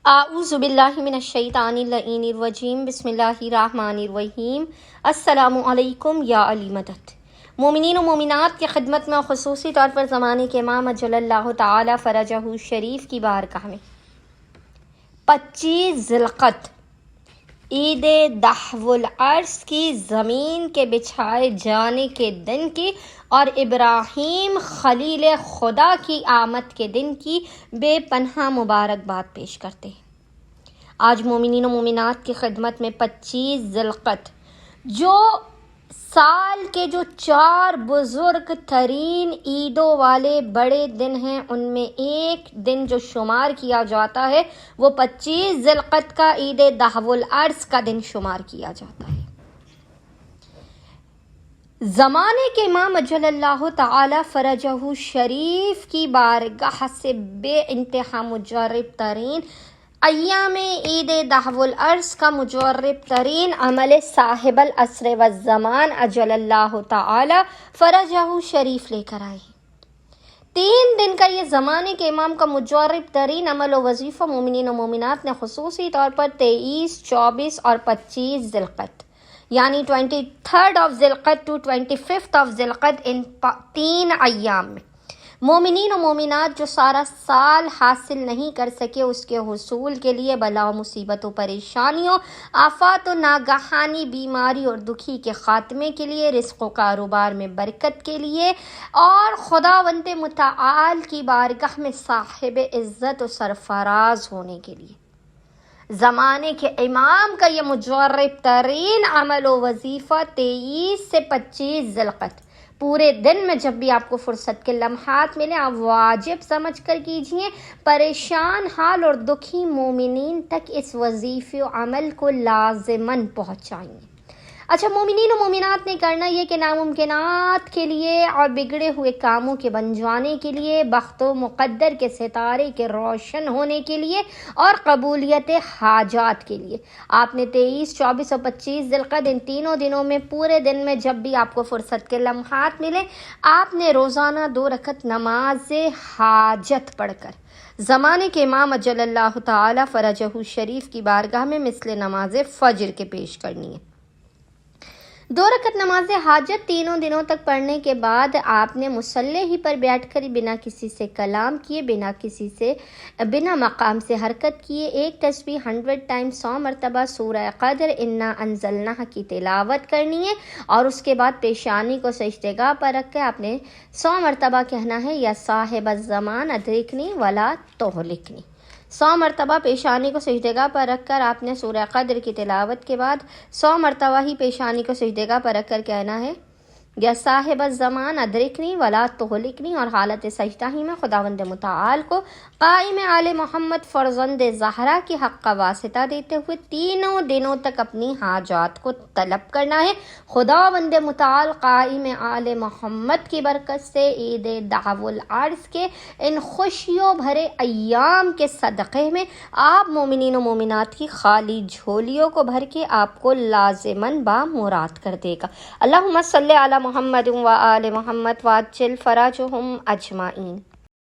اعوذ باللہ من الشیطان اللعین الرجیم بسم اللہ الرحمن الرحیم۔ السلام علیکم یا علی مدد۔ مومنین و مومنات کی خدمت میں خصوصی طور پر زمانے کے امام اجل اللہ تعالی فرجہ شریف کی بارگاہ میں 25 ذی القعدہ عید دحو العرس کی زمین کے بچھائے جانے کے دن کی اور ابراہیم خلیل خدا کی آمد کے دن کی بے پناہ مبارکباد پیش کرتے ہیں۔ آج مومنین و مومنات کی خدمت میں 25 ذی القعدہ جو سال کے جو 4 بزرگ ترین عیدوں والے بڑے دن ہیں، ان میں ایک دن جو شمار کیا جاتا ہے وہ 25 ذی القعدہ کا عید دحو العرس کا دن شمار کیا جاتا ہے۔ زمانے کے امام اجل اللہ تعالی فرجہ شریف کی بارگاہ سے بے انتہا مجرب ترین ایام عید دحو العرس کا مجرب ترین عمل صاحب العصر والزمان اجل اللہ تعالی فرجہ شریف لے کر آئے۔ 3 دن کا یہ زمانے کے امام کا مجرب ترین عمل و وظیفہ مومنین و مومنات نے خصوصی طور پر 23، 24 اور 25 ذی القعدہ یعنی 23rd ذی القعدہ to 25th ذی القعدہ ان 3 ایام میں مومنین و مومنات جو سارا سال حاصل نہیں کر سکے اس کے حصول کے لیے، بلا و مصیبت و پریشانیوں، آفات و ناگہانی بیماری اور دکھی کے خاتمے کے لیے، رزق و کاروبار میں برکت کے لیے اور خداوند متعال کی بارگاہ میں صاحب عزت و سرفراز ہونے کے لیے زمانے کے امام کا یہ مجرب ترین عمل و وظیفہ 23 سے 25 ذی القعدہ پورے دن میں جب بھی آپ کو فرصت کے لمحات ملیں آپ واجب سمجھ کر کیجئے۔ پریشان حال اور دکھی مومنین تک اس وظیفے و عمل کو لازماً پہنچائیں۔ اچھا، مومنین و مومنات نے کرنا یہ کہ ناممکنات کے لیے اور بگڑے ہوئے کاموں کے بن جانے کے لیے، بخت و مقدر کے ستارے کے روشن ہونے کے لیے اور قبولیت حاجات کے لیے آپ نے 23، 24 اور 25 ذی القعدہ ان تینوں دنوں میں پورے دن میں جب بھی آپ کو فرصت کے لمحات ملے آپ نے روزانہ 2 رکعت نماز حاجت پڑھ کر زمانے کے امام اجل اللہ تعالی فرجہ شریف کی بارگاہ میں مثل نماز فجر کے پیش کرنی ہے۔ 2 رکعت نماز حاجت تینوں دنوں تک پڑھنے کے بعد آپ نے مصلی ہی پر بیٹھ کر بنا کسی سے کلام کیے، بنا مقام سے حرکت کیے ایک تسبیح 100 ٹائم 100 مرتبہ سورہ قدر انا انزلناہ کی تلاوت کرنی ہے اور اس کے بعد پیشانی کو سجدگاہ پر رکھ کے آپ نے 100 مرتبہ کہنا ہے یا صاحب الزمان ادرکنی ولا تہلکنی۔ 100 مرتبہ پیشانی کو سجدگاہ پر رکھ کر آپ نے سورہ قدر کی تلاوت کے بعد 100 مرتبہ ہی پیشانی کو سجدگاہ پر رکھ کر کہنا ہے یا صاحب الزمان ادرکنی ولا تہلکنی، اور حالت سجدہ ہی میں خداوند متعال کو قائم آل محمد فرزند زہرا کی حق کا واسطہ دیتے ہوئے تینوں دنوں تک اپنی حاجات کو طلب کرنا ہے۔ خداوند متعال قائم آل محمد کی برکت سے عید دحو العرس کے ان خوشیوں بھرے ایام کے صدقے میں آپ مومنین و مومنات کی خالی جھولیوں کو بھر کے آپ کو لازماً بامراد کر دے گا۔ اللہم صلی علی محمد و آل محمد وعجل فرجہم اجمعین۔